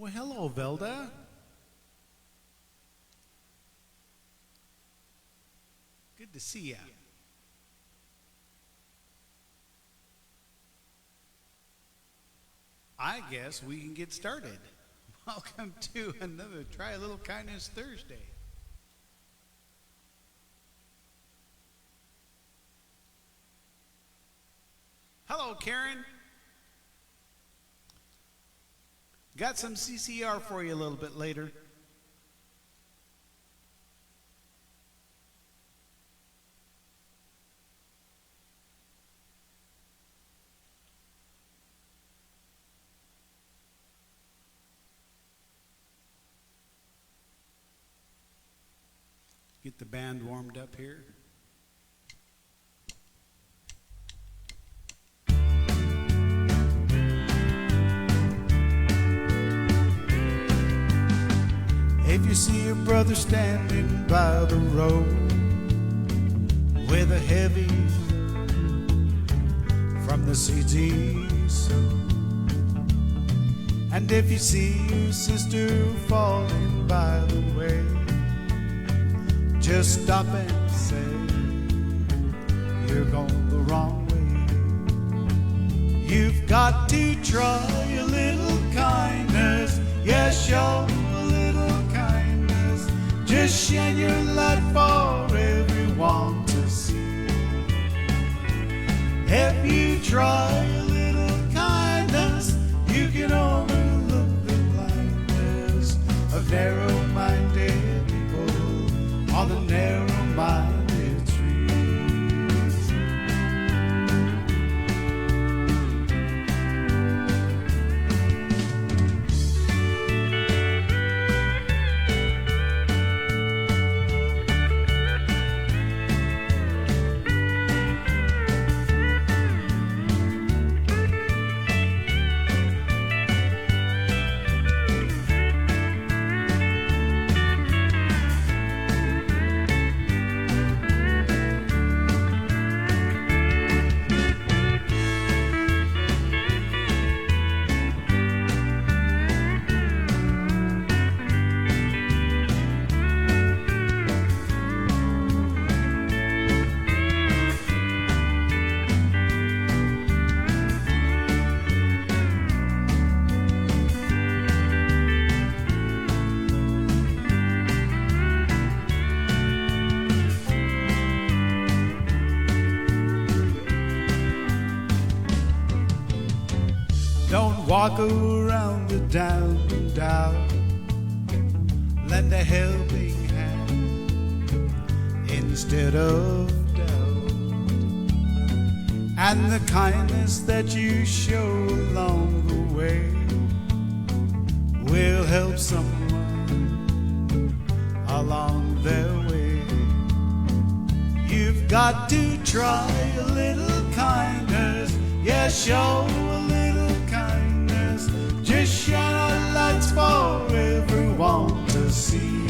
Well, hello, Velda. Good to see you. I guess we can get started. Welcome to another Try a Little Kindness Thursday. Hello, Karen. Got some CCR for you a little bit later. Get the band warmed up here. If you see your brother standing by the road with a heavy from the CDs, and if you see your sister falling by the way, just stop and say, you're going the wrong way. You've got to try a little kindness. Yes, show a little kindness. Just shine your light for everyone to see. If you try a little kindness, you can overlook the blindness of narrow-minded people on the narrow-minded streets. Don't walk around the down and out. Lend a helping hand instead of doubt. And the kindness that you show along the way will help someone along their way. You've got to try a little kindness. Yes, show a little kindness. Just shine our lights for everyone to see.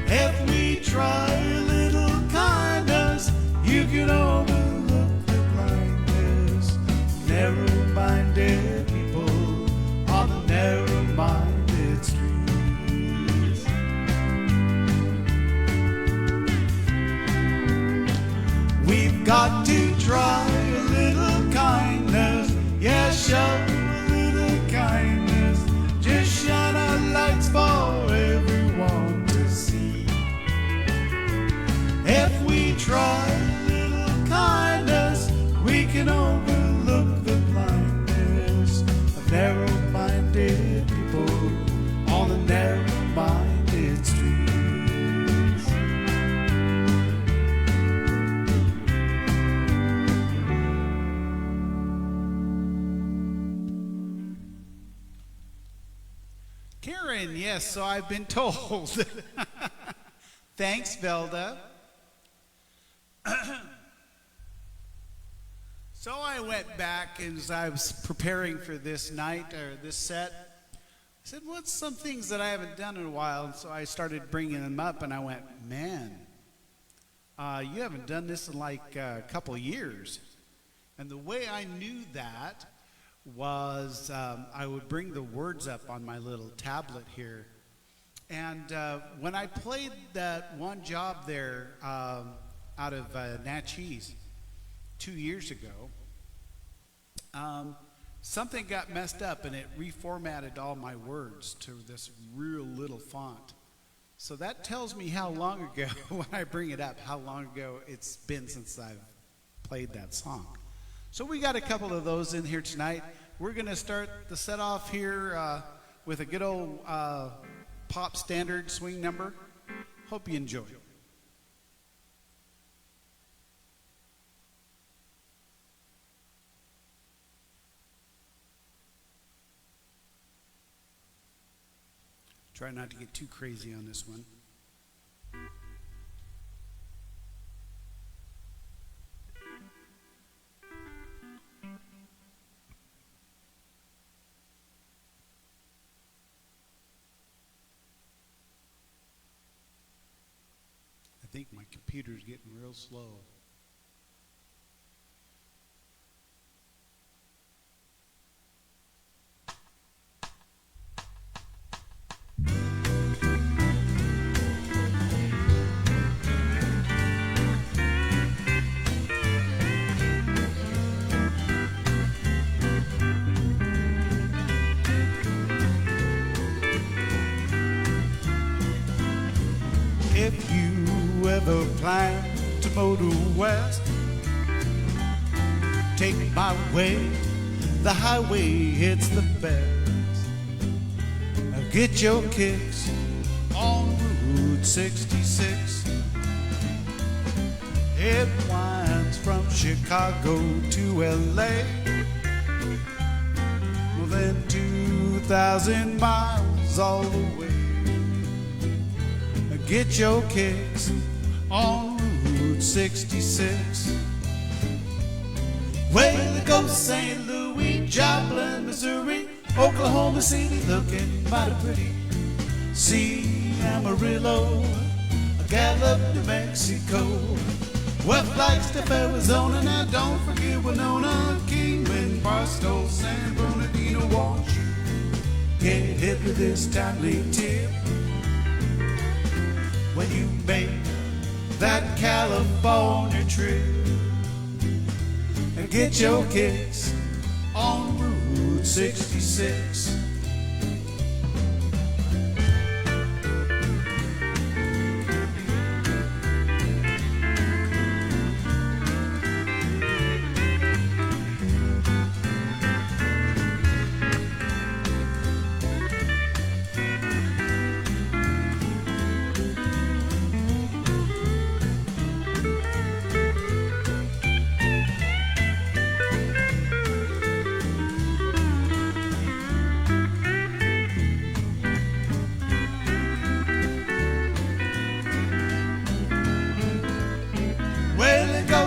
If we try a little kindness, you can overlook the blindness. Narrow-minded people on the narrow-minded streets. We've got to try a little kindness. Yes, show a little kindness. Just shine our lights for everyone to see. If we try a little kindness, we can overlook the blindness of narrow-minded people on the narrow-minded streets. Karen, yes, so I've been told. Thanks, Velda. So I went back as I was preparing for this night, or this set. I said, what's some things that I haven't done in a while? And so I started bringing them up, and I went, man, you haven't done this in like a couple years. And the way I knew that was I would bring the words up on my little tablet here. And when I played that one job there out of Natchez 2 years ago, something got messed up and it reformatted all my words to this real little font. So that tells me how long ago, when I bring it up, how long ago it's been since I've played that song. So we got a couple of those in here tonight. We're going to start the set off here with a good old pop standard swing number. Hope you enjoy. Try not to get too crazy on this one. I think my computer's getting real slow. If you ever plan to motor west, take my way, the highway hits the best. Now get your kicks on Route 66. It winds from Chicago to LA, more than 2,000 miles all the way. Get your kicks on Route 66. Well, it goes St. Louis, Joplin, Missouri, Oklahoma City, looking mighty pretty. See Amarillo, Gallup, New Mexico, West Flagstaff, Arizona. Now don't forget Winona, Kingman, Barstow, San Bernardino. Won't you get hit with this timely tip when you make that California trip? And get your kicks on Route 66.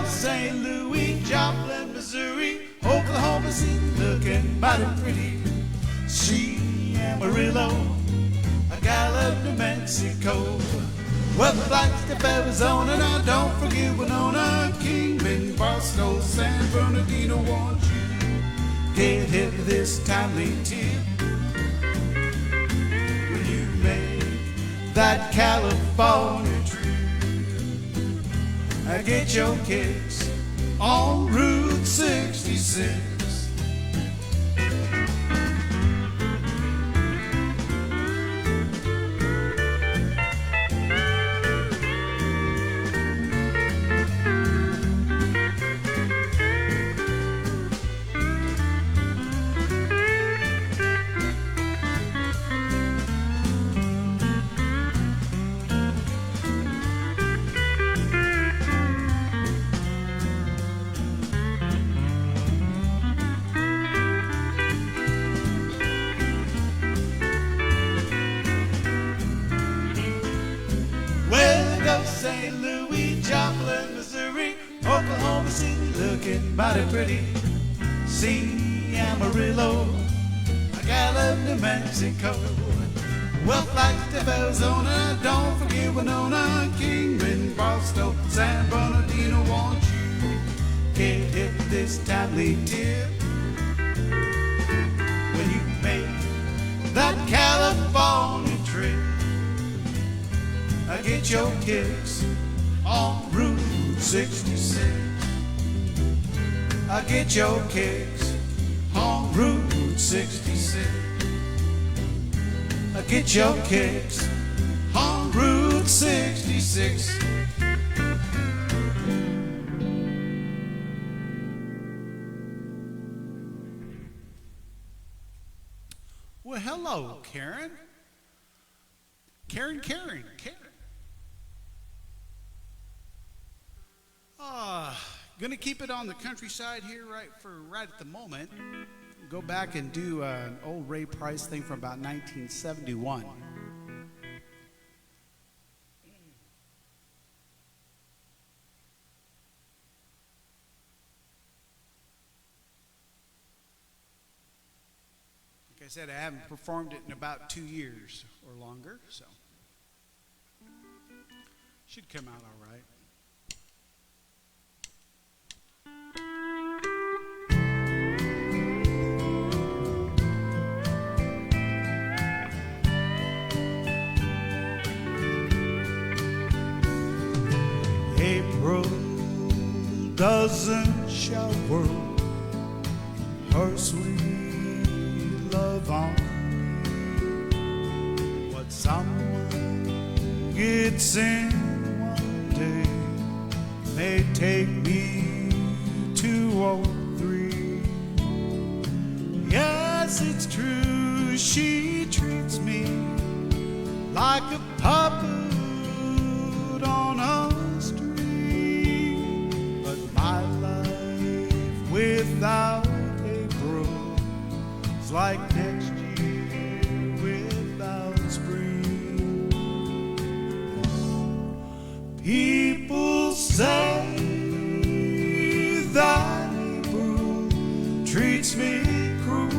St. Louis, Joplin, Missouri, Oklahoma City, looking mighty pretty. See Amarillo, Gallup, New Mexico, West Flagstaff, Arizona. Now don't forget Winona, Kingman, Barstow, San Bernardino. Won't you get hit with this timely tip when you make that California trip? I get your kicks on Route 66. St. Louis, Joplin, Missouri, Oklahoma City, looking mighty pretty. See Amarillo, Gallup, New Mexico, West Flagstaff, Arizona. Don't forget Winona, Kingman, Barstow, San Bernardino. Won't you get hit with this timely tip get your kicks on Route 66. Get your kicks on Route 66. Get your kicks on Route 66. Well, hello, Karen. Karen. Gonna keep it on the countryside here right at the moment. Go back and do an old Ray Price thing from about 1971. Like I said, I haven't performed it in about 2 years or longer, so should come out all right. April doesn't shower her sweet love on me, but someone gets in one day may take me to 203. Yes, it's true, she treats me like a puppet on a string, but my life without April is like next year without spring. People say that April treats me cruel,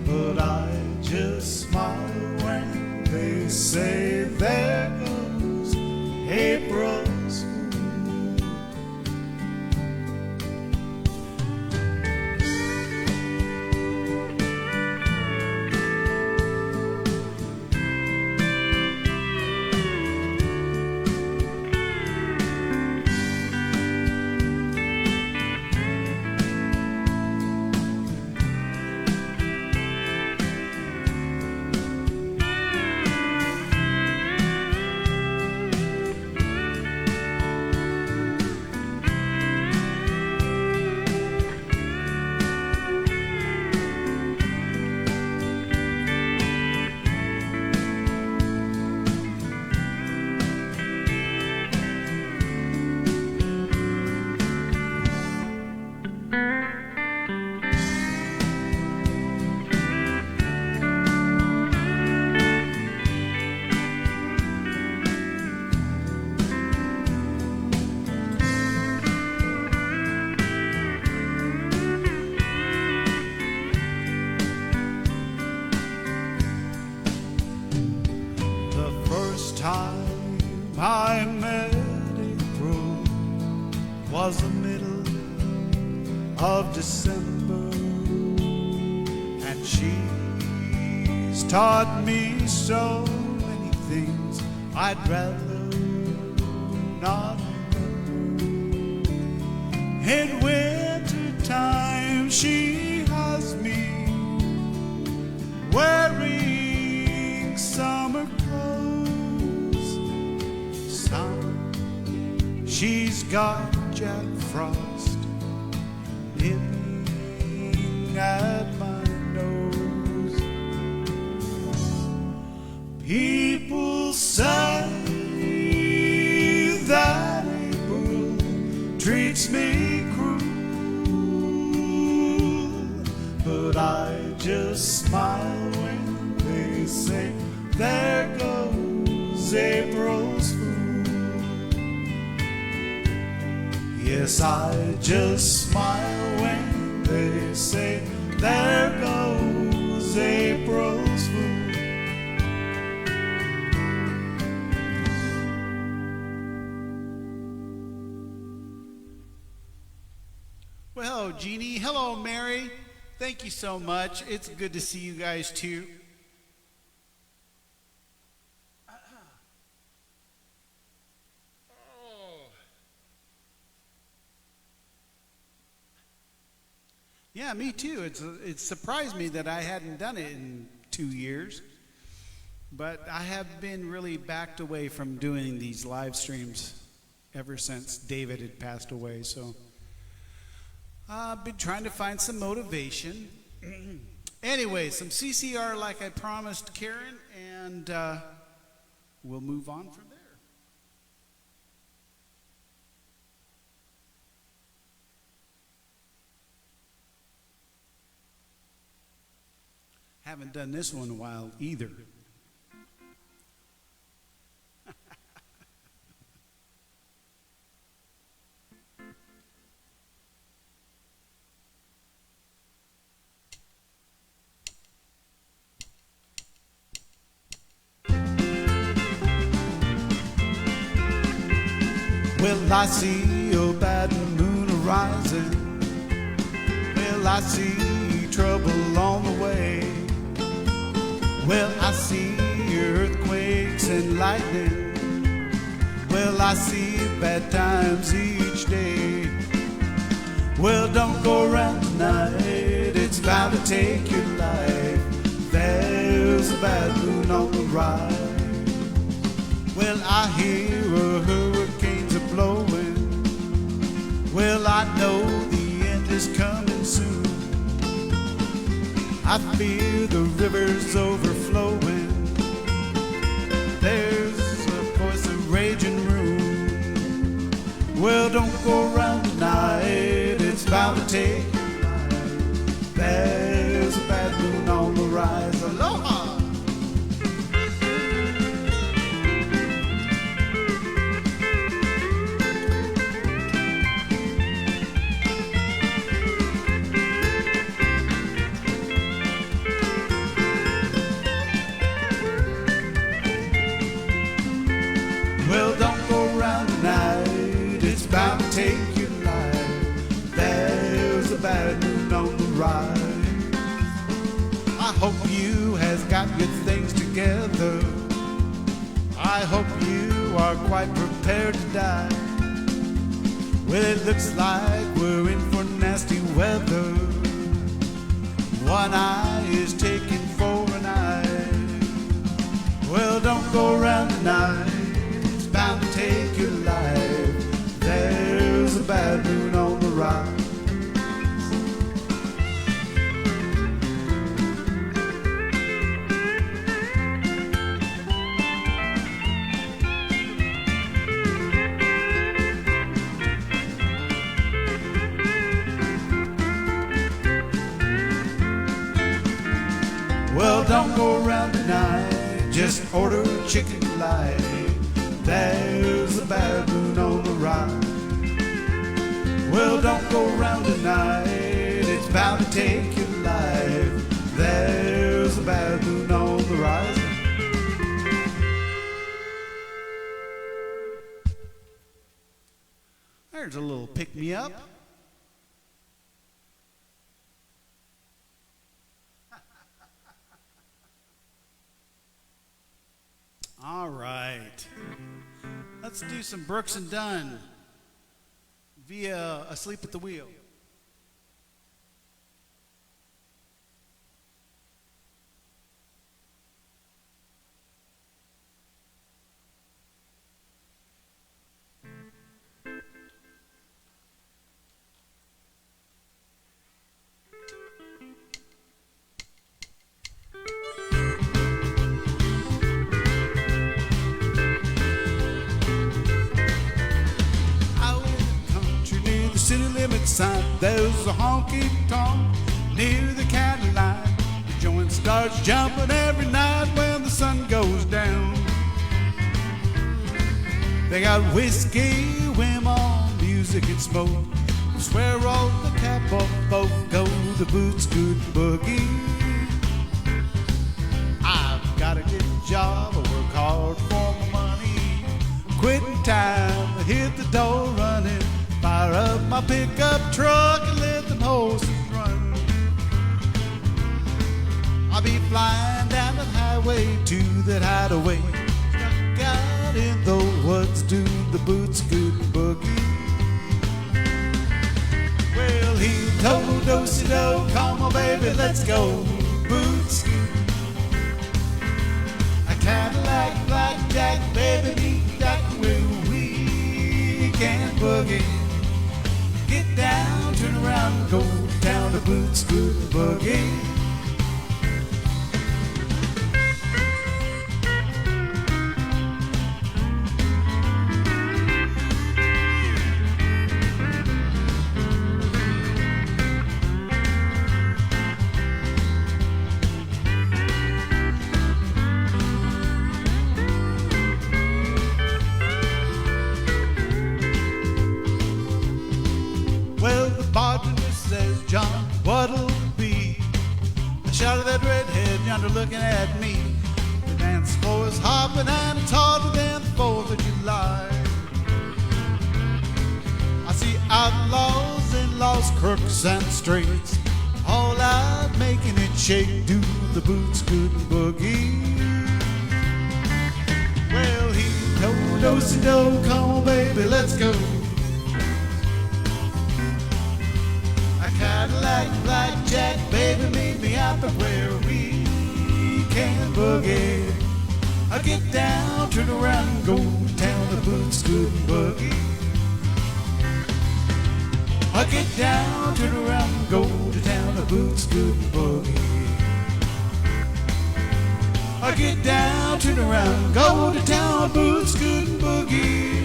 but I just smile when they say there goes April's fool. Time I met April was the middle of December, and she's taught me so many things I'd rather not remember. In winter time she has me wearing summer clothes. She's got Jack Frost nipping at my nose. People say that April treats me cruel, but I just smile when they say there goes April's fool. Yes, I just smile when they say there goes April's fool. Well, hello, Jeannie. Hello, Mary. Thank you so much. It's good to see you guys, too. Yeah, me too. It surprised me that I hadn't done it in 2 years. But I have been really backed away from doing these live streams ever since David had passed away. So I've been trying to find some motivation. Anyway, some CCR like I promised Karen, and we'll move on from there. Haven't done this one in a while either. Well, I see a bad moon arising. Well, I see trouble on the way. Well, I see earthquakes and lightning. Well, I see bad times each day. Well, don't go around tonight, it's bound to take your life. There's a bad moon on the rise. Well, I hear a hurricane's a-blowing. Well, I know the end is coming soon. I fear the river's overflowing. There's a voice of raging room. Well, don't go around tonight, it's bound to take your life. There's a bad moon on the rise. Aloha! Well, don't go around tonight, it's bound to take your life. There's a bad moon on the rise. I hope you has got your things together. I hope you are quite prepared to die. Well, it looks like we're in for nasty weather. One eye is taken for an eye. Well, don't go around tonight, bound to take your life. There's a bad moon on the rise. Well, don't go around tonight, just order a chicken light. There's a bad moon on the rise. Well, don't go around tonight, it's bound to take your life. There's a bad moon on the rise. There's a little pick-me-up. All right. Let's do some Brooks and Dunn via Asleep at the Wheel. There's a honky-tonk near the county line. The joint starts jumping every night when the sun goes down. They got whiskey, women, music and smoke. I swear all the cowboy folk go the boots good boogie. I've got a good job, I work hard for my money. Quitting time, I hit the door running. Fire up my pickup truck and let them horses run. I'll be flying down the highway to that hideaway. Stuck out in the woods doing the boots good boogie. Well, he told do-si-do baby, let's go boot scoot. A Cadillac, blackjack, baby, meet that weekend boogie. Get down, turn around, go down the boot scoot boogie. Bartender says, John, what'll it be? I shouted that redhead yonder looking at me. The dance floor is hopping and it's harder than the 4th of July. I see outlaws and lost crooks and straights, all out making it shake, do the boot scoot boogie. Well, he told do-si-do, come on baby, let's go. Cadillac, blackjack, baby, meet me out where we can boogie. I get down, turn around, and go down the boot scoot boogie. I get down, turn around, and go to town the boot scoot boogie. I get down, turn around, go to town boot scoot boogie.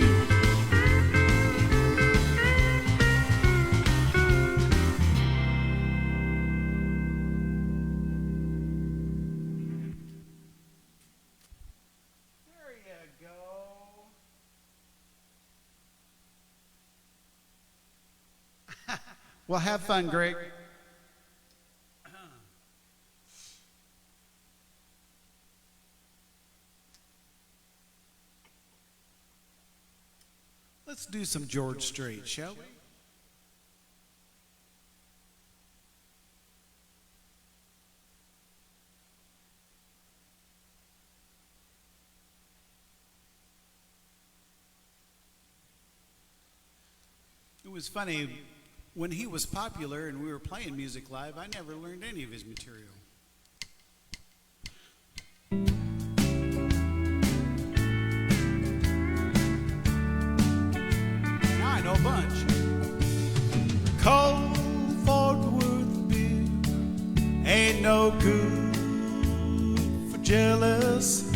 Well, have fun, Greg. Let's do some George Strait, shall we? It was funny. When he was popular and we were playing music live, I never learned any of his material. Now I know a bunch. Cold Fort Worth beer ain't no good for jealous.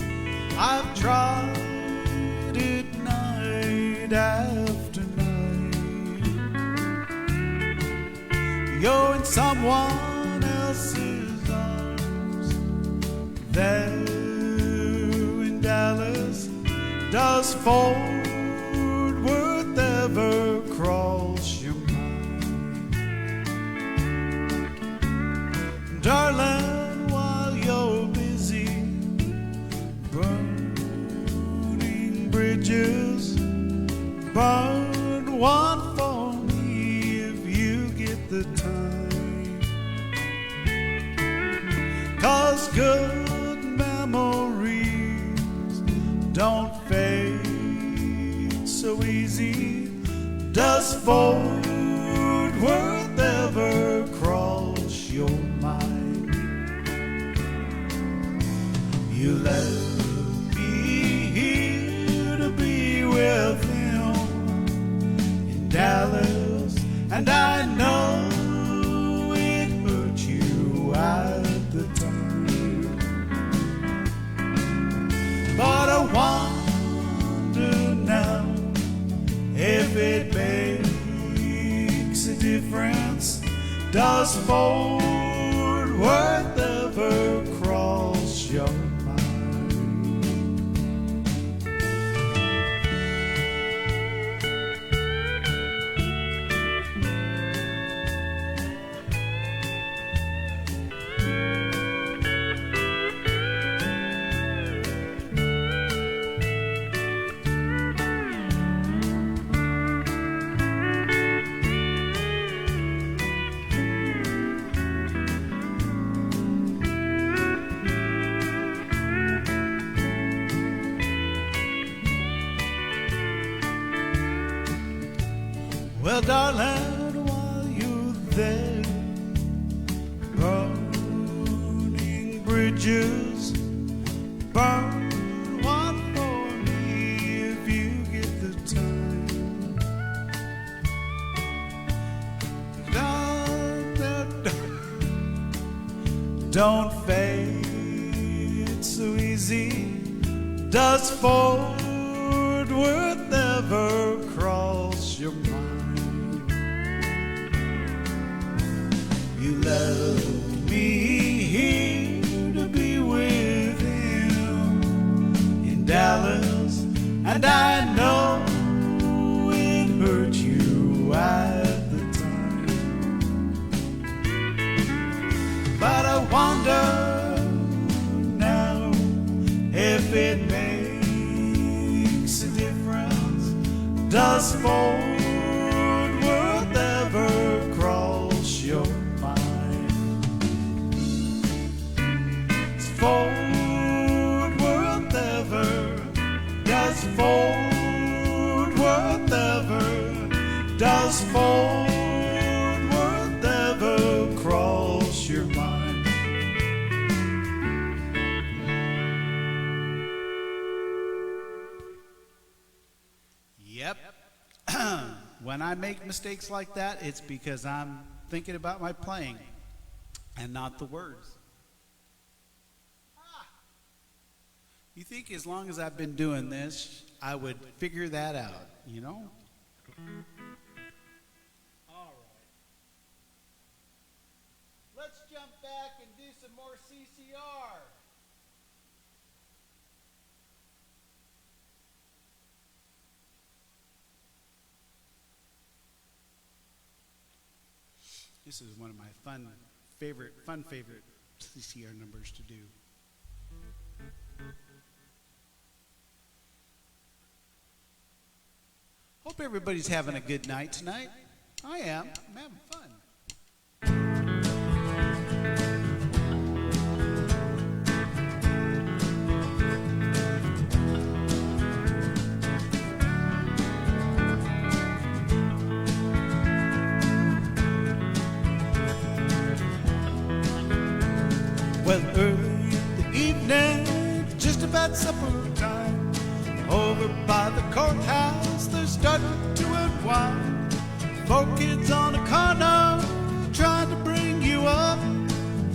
I've tried it night after night. You're in someone else's arms there in Dallas. Does Fort Worth ever cross your mind? Darling, while you're busy burning bridges, burn one for me if you get the time. 'Cause good memories don't fade so easy. Does Fort Worth ever cross your mind? You left me here to be with him in Dallas, and I know it hurt you at the time. But I wonder now if it makes a difference. Does Fort Worth ever cross your mind? Well, darling, while you're there, don't fade so easy. Does Fort Worth ever cross your mind? You left me here to be with him in Dallas, and I know it hurt you at the time. But I wonder now if it makes a difference. Does Fort Worth ever cross your mind? Does Fort Worth ever? Does Fort Worth ever? Does Fort Worth ever cross your mind? Yep. When I make mistakes like that, it's because I'm thinking about my playing and not the words. You think as long as I've been doing this, I would figure that out, you know? All right. Let's jump back and do some more CCR. This is one of my fun favorite CCR numbers to do. Hope everybody's having a good night tonight. I am. I'm having fun. Well, early in the evening, just about supper time, over by the courthouse, they're starting to unwind. 4 kids on a corner trying to bring you up.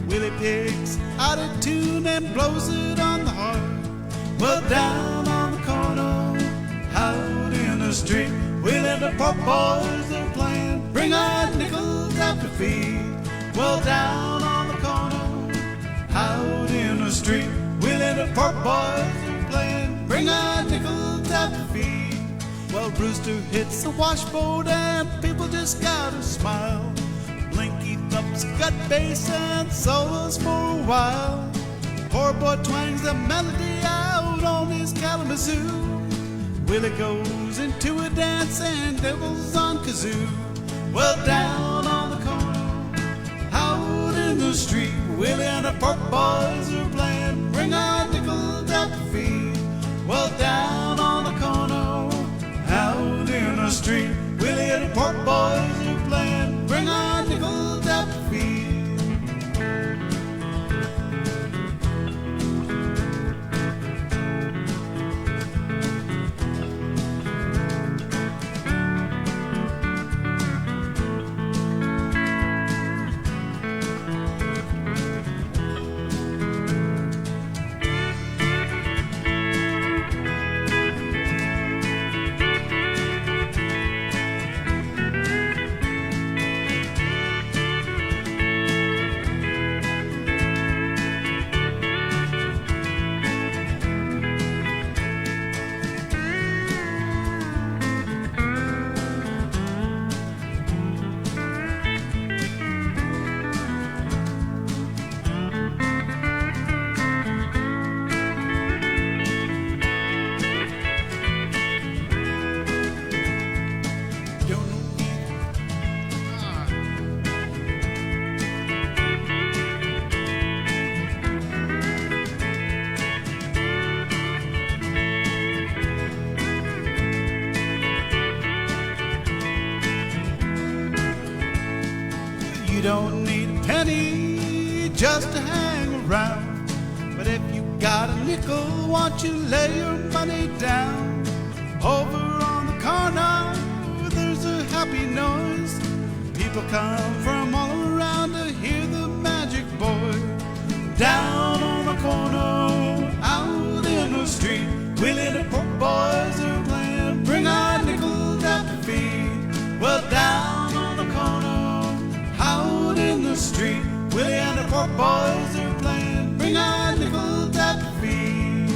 Willie picks out a tune and blows it on the heart. Well, down on the corner, out in the street, Willie and the poor boys are playing. Bring on nickels after feed. Well, down on the corner, out in the street, Willie and the poor boys are playing. Bring on nickels after feed. Well, Brewster hits the washboard and people just gotta smile. Blinky thumps a gut bass and solos for a while. Poor boy twangs the melody out on his Kalamazoo. Willie goes into a dance and devils on kazoo. Well, down on the corner, out in the street, Willie and the poor boys are playing. Bring on nickels after feed. Well, down on the corner, out in the street, Willie and the poor boys are playing. Bring on nickels after feed. You don't need a penny just to hang around. But if you got a nickel, won't you lay your money down? Over on the corner, there's a happy noise. People come from all around to hear the magic boy. the street. Willie and the poor boys are playing. Bring on nickel tap feet.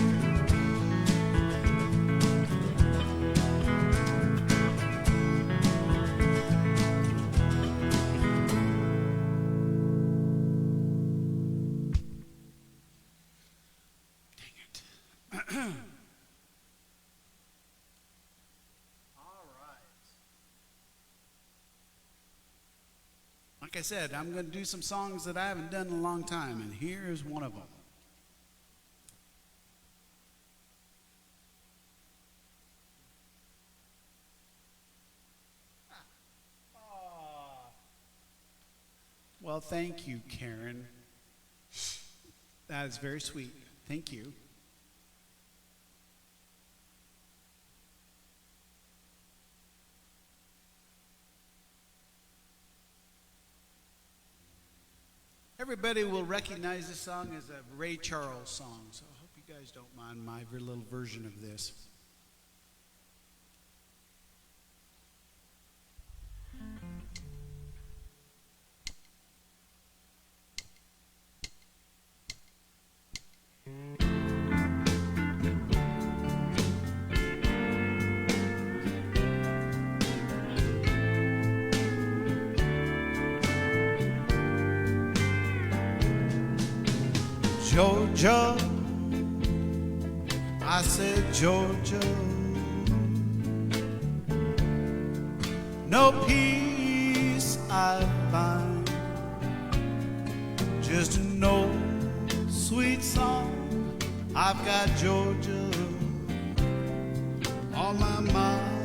Dang it. Like I said, I'm going to do some songs that I haven't done in a long time, and here's one of them. Well, thank you, Karen. That is very sweet. Thank you. Everybody will recognize this song as a Ray Charles song, so I hope you guys don't mind my little version of this. Georgia, I said Georgia, no peace I find, just an old sweet song. I've got Georgia on my mind.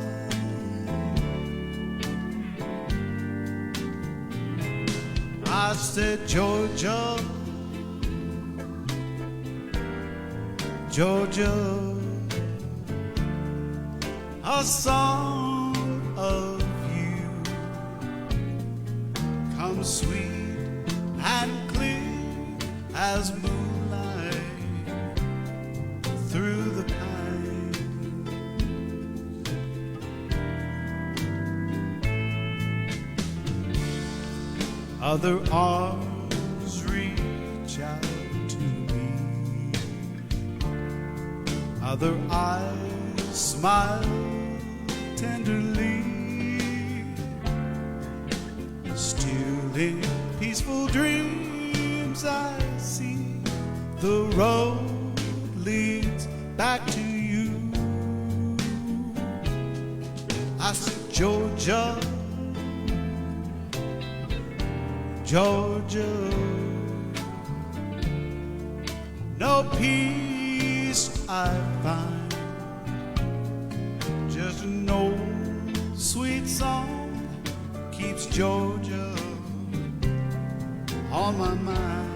I said Georgia, Georgia, a song of you comes sweet and clear as moonlight through the pine. Other arms reach out to me, other eyes smile tenderly, still in peaceful dreams I see the road leads back to you. I said Georgia, Georgia, no peace I find, just an old sweet song keeps Georgia on my mind.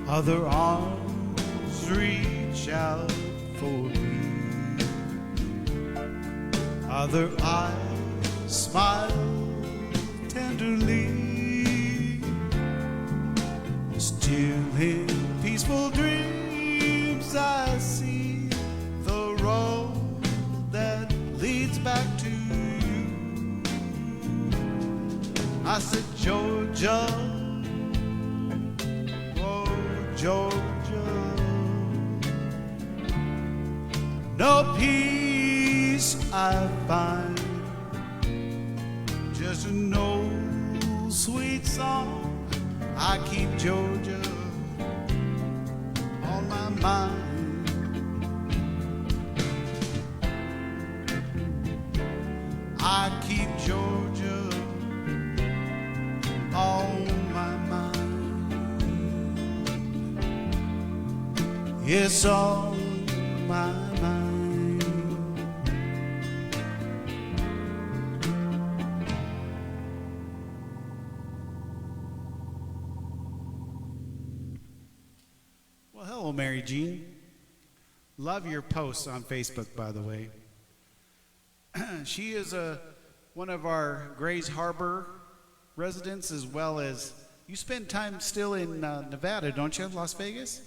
Other arms reach out for me, other eyes smile tenderly, still in peaceful dreams I see the road that leads back to you. I said Georgia, Georgia, no peace I find, just an old sweet song. I keep Georgia on my mind. I keep Georgia on my mind. It's on my mind. Well, hello, Mary Jean. Love your posts on Facebook, by the way. She is one of our Grays Harbor residents, as well as you spend time still in Nevada, don't you? Las Vegas?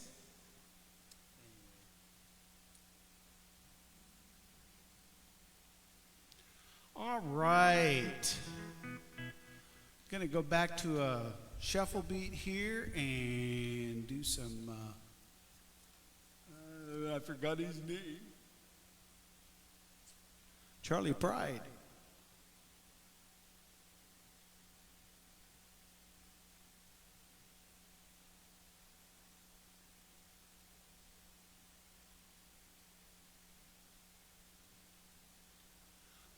All right. Gonna go back to a shuffle beat here and do some I forgot his name. Charlie Pride.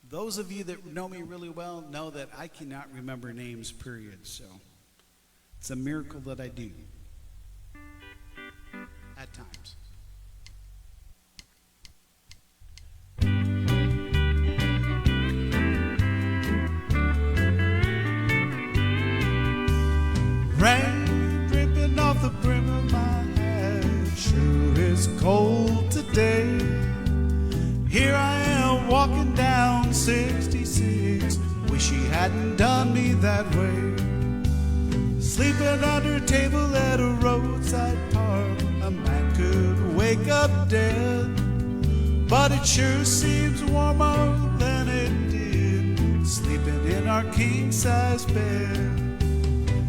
Those of you that know me really well know that I cannot remember names, period. So it's a miracle that I do at times. Rain dripping off the brim of my hat, sure is cold today. Here I am walking down 66, wish he hadn't done me that way. Sleeping under a table at a roadside park, a man could wake up dead, but it sure seems warmer than it did, sleeping in our king-size bed.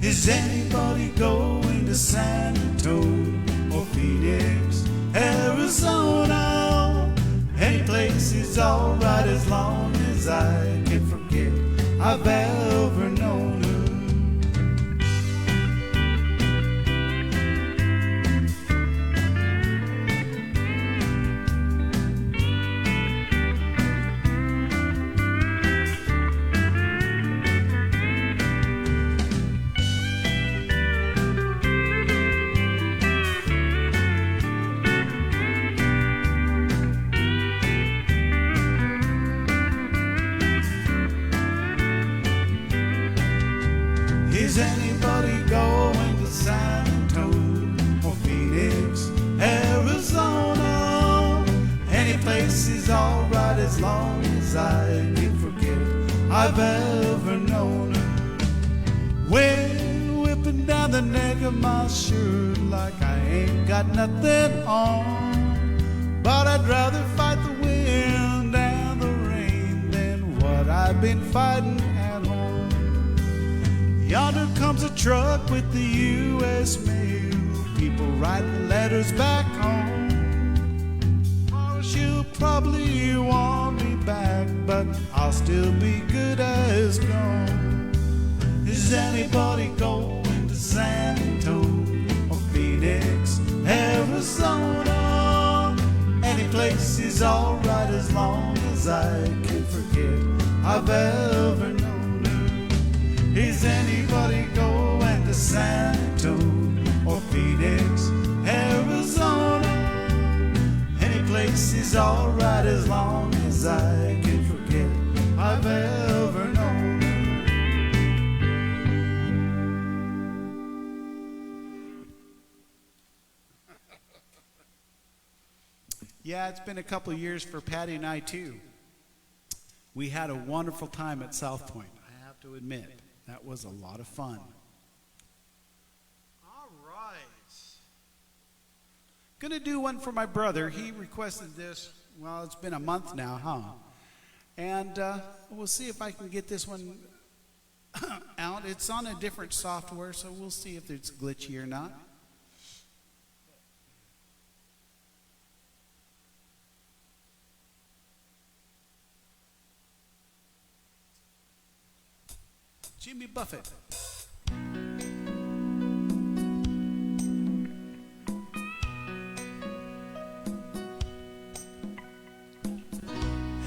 Is anybody going to San Antonio or Phoenix, Arizona? Any place is alright as long as I can forget I've ever known her. Is anybody going to San Antonio or Phoenix, Arizona? Any place is alright as long as I can forget I've ever known her. Wind whipping down the neck of my shirt like I ain't got nothing on, but I'd rather fight the wind and the rain than what I've been fighting at home. Yonder comes a truck with the U.S. mail, people writing letters back home. Oh, she'll probably want me back, but I'll still be good as gone. Is anybody going to San Antonio or Phoenix, Arizona? Any place is alright as long as I can forget I've ever known. Is anybody going to San Antonio or Phoenix, Arizona? Any place is alright as long as I can forget I've ever known. Yeah, it's been a couple of years for Patty and I too. We had a wonderful time at South Point, I have to admit. That was a lot of fun. All right. Gonna do one for my brother. He requested this. Well, it's been a month now, huh? And we'll see if I can get this one out. It's on a different software, so we'll see if it's glitchy or not. Jimmy Buffett.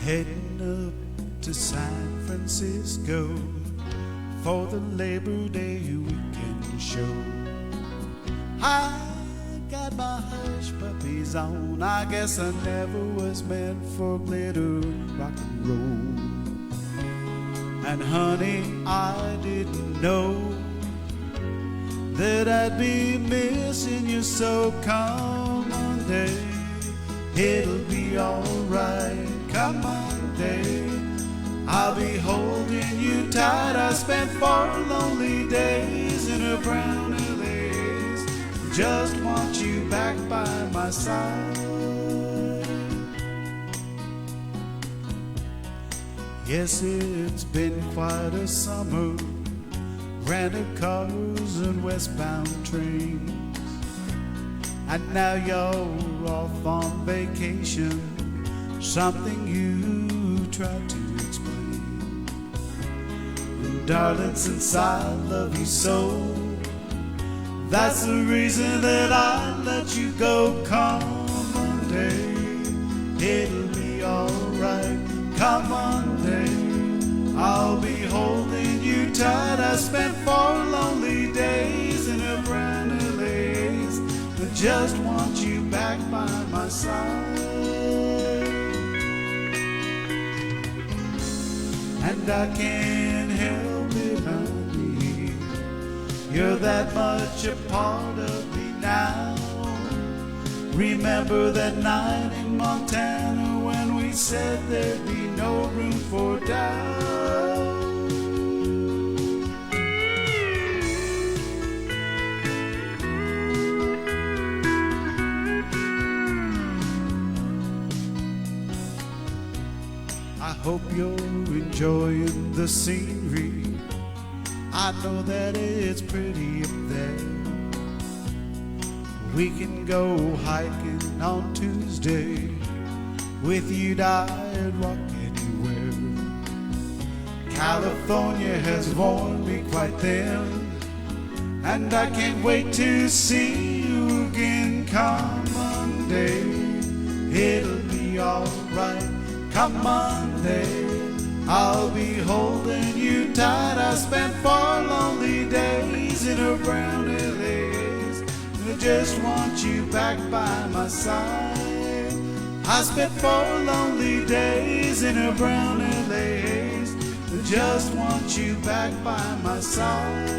heading up to San Francisco for the Labor Day weekend show. I got my hush puppies on. I guess I never was meant for glitter rock and roll. And honey, I didn't know that I'd be missing you so. Come Monday, it'll be alright. Come Monday, I'll be holding you tight. I spent 4 lonely days in a brown LA's. Just want you back by my side. Yes, it's been quite a summer. Rented cars and westbound trains. And now you're off on vacation. Something you tried to explain. And darling, since I love you so, that's the reason that I let you go. Come Monday, it'll be alright. Come Monday, I'll be holding you tight. I spent 4 lonely days in a brown LA's. I just want you back by my side. And I can't help it, honey, you're that much a part of me now. Remember that night in Montana when we said there'd be no room for doubt. I hope you're enjoying the scenery. I know that it's pretty up there. We can go hiking on Tuesday. With you, I'd walk anywhere. California has worn me quite thin, and I can't wait to see you again. Come Monday, it'll be alright. Come Monday, I'll be holding you tight. I spent 4 lonely days in a brown LA's. I just want you back by my side. I spent 4 lonely days in a brown LA's. I just want you back by my side.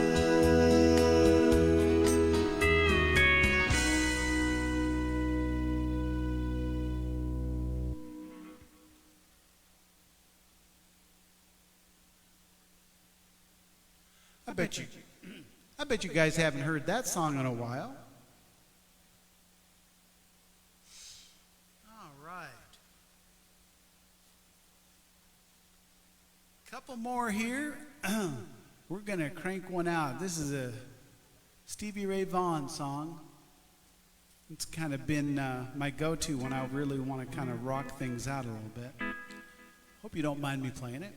I bet you guys haven't heard that song in a while. All right. Couple more here. We're going to crank one out. This is a Stevie Ray Vaughan song. It's kind of been my go-to when I really want to kind of rock things out a little bit. Hope you don't mind me playing it.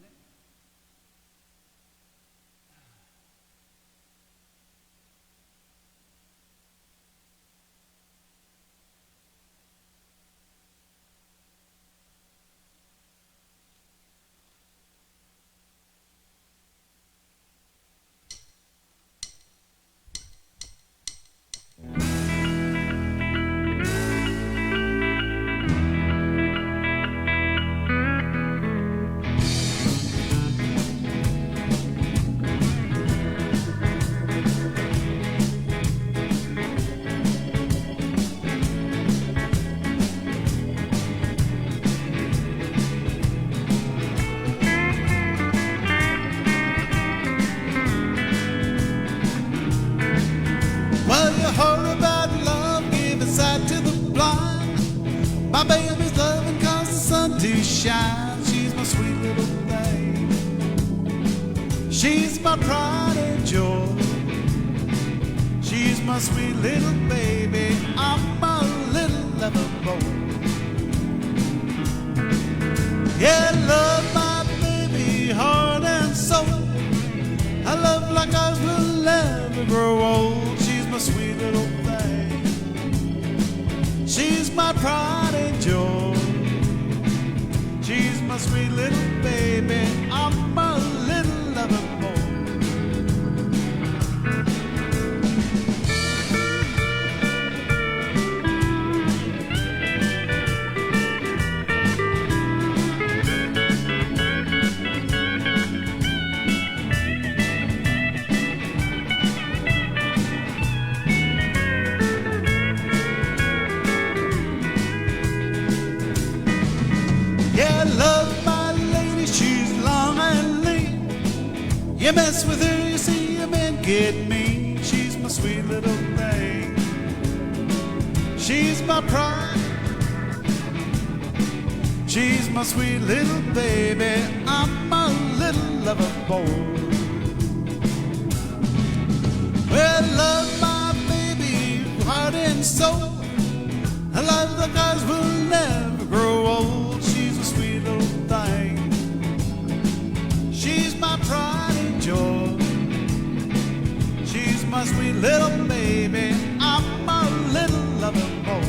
My baby's loving cause the sun do shine. She's my sweet little thing. She's my pride and joy. She's my sweet little baby. I'm my little lover boy. Yeah, I love my baby heart and soul. I love like ours will never grow old. She's my sweet little thing. She's my pride and joy. She's my my sweet little baby. I'm a little lover boy. Yeah, I love my lady, she's long and lean. You mess with her, you see, you men get me. She's my sweet little thing. She's my pride. She's my sweet little baby. I'm a little lover boy. Well, I love my baby, heart and soul. I love the guys will never grow old. She's a sweet little thing. She's my pride and joy. She's my sweet little baby. I'm a little lover boy.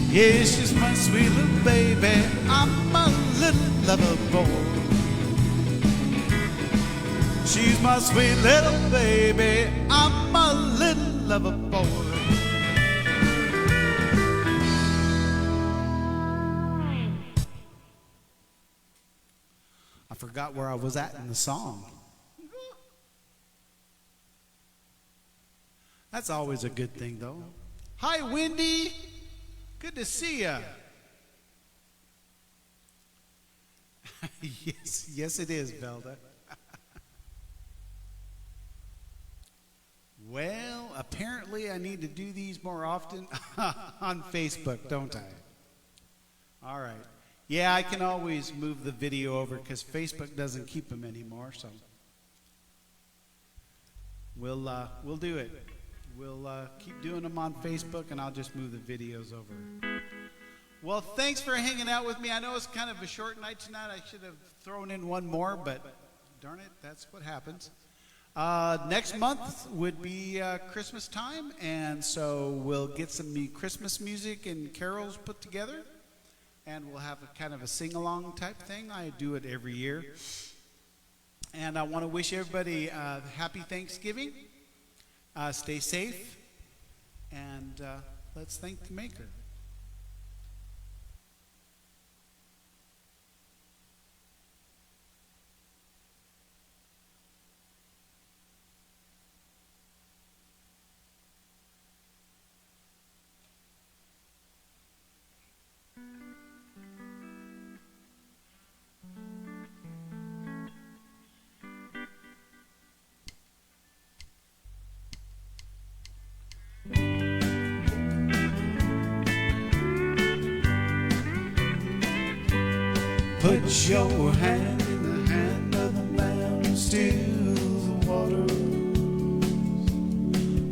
Yeah, she's my sweet little baby. I'm a little lover boy. She's my sweet little baby. I'm a little lover boy. I forgot where I was at in the song. That's always a good thing, though. Hi, Wendy. Good to see ya. Yes, it is, Velda. Well, apparently I need to do these more often on Facebook, don't I? All right. Yeah, I can always move the video over because Facebook doesn't keep them anymore, so we'll do it. We'll keep doing them on Facebook, and I'll just move the videos over. Well, thanks for hanging out with me. I know it's kind of a short night tonight. I should have thrown in one more, but darn it, that's what happens. Next month would be Christmas time, and so we'll get some Christmas music and carols put together, and we'll have a kind of a sing-along type thing. I do it every year. And I want to wish everybody a happy Thanksgiving. Stay safe, and let's thank the Maker. Put your hand in the hand of the man who steals the water.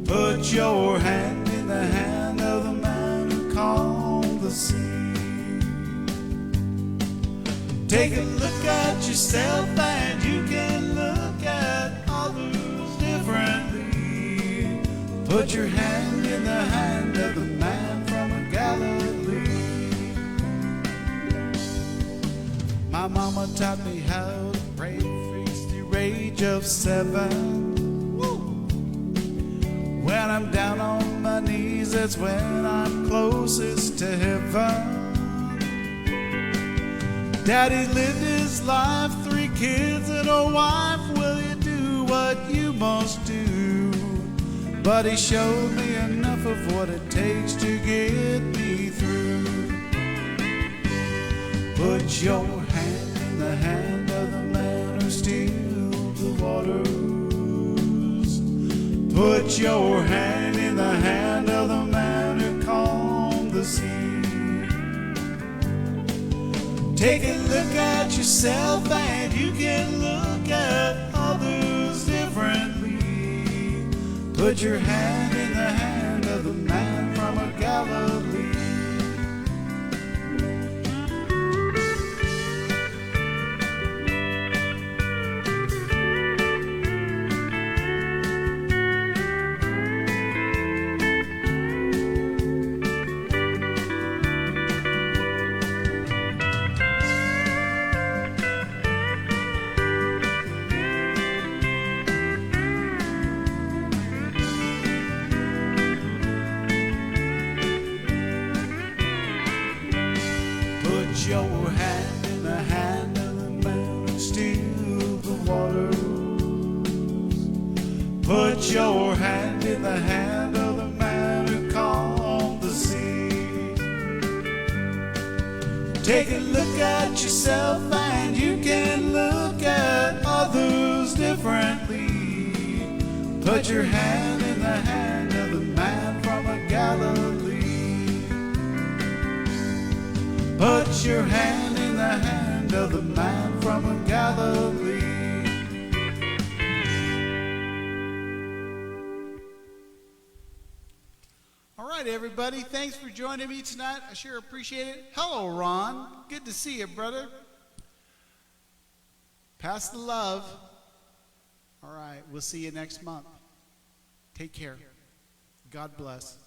Put your hand in the hand of the man who calmed the sea. Take a look at yourself and you can look at others differently. Put your hand in the hand of the man from Galilee. My mama taught me how to pray, face the rage of 7. Woo! When I'm down on my knees, that's when I'm closest to heaven. Daddy lived his life, 3 kids and a wife. Will you do what you must do? But he showed me enough of what it takes to get me through. Put your hand in the hand of the man who steals the waters. Put your hand in the hand of the man who calmed the sea. Take a look at yourself and you can look at others differently. Put your hand in the hand of the man from a Galilee. Put your hand in the hand of the man who steals the waters. Put your hand in the hand of the man who calmed the sea. Take a look at yourself and you can look at others differently. Put your hand in the hand of the man from a Galilee. Put your hand in the hand of the man from a Galilee. All right, everybody. Thanks for joining me tonight. I sure appreciate it. Hello, Ron. Good to see you, brother. Pass the love. All right. We'll see you next month. Take care. God bless.